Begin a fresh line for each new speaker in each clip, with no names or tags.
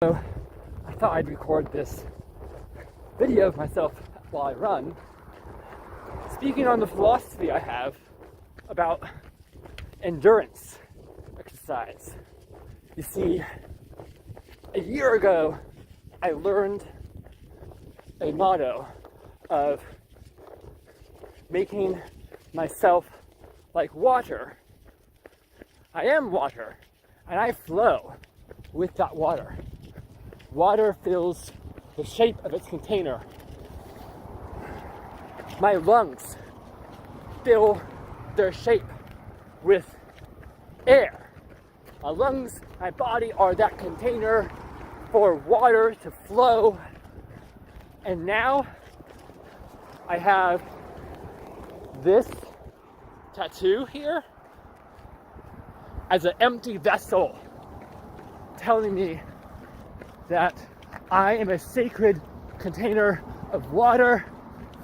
So I thought I'd record this video of myself while I run, speaking on the philosophy I have about endurance exercise. You see, a year ago, I learned a motto of making myself like water. I am water, and I flow with that water. Water fills the shape of its container. My lungs fill their shape with air. My lungs, my body are that container for water to flow. And now I have this tattoo here as an empty vessel, telling me that I am a sacred container of water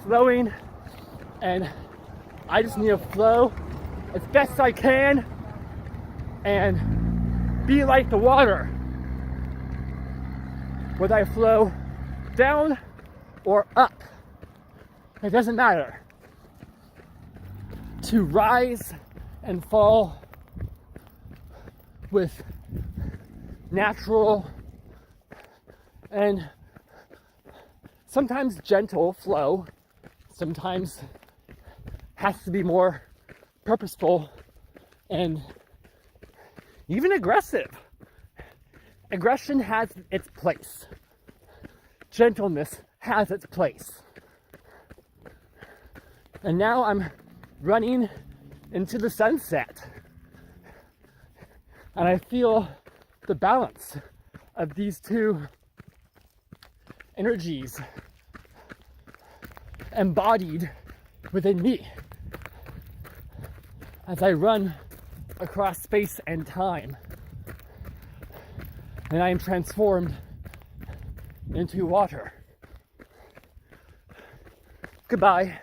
flowing, and I just need to flow as best I can and be like the water, whether I flow down or up. It doesn't matter. To rise and fall with natural and sometimes gentle flow, sometimes has to be more purposeful and even aggressive. Aggression has its place. Gentleness has its place. And now I'm running into the sunset, and I feel the balance of these two energies embodied within me as I run across space and time, and I am transformed into water. Goodbye.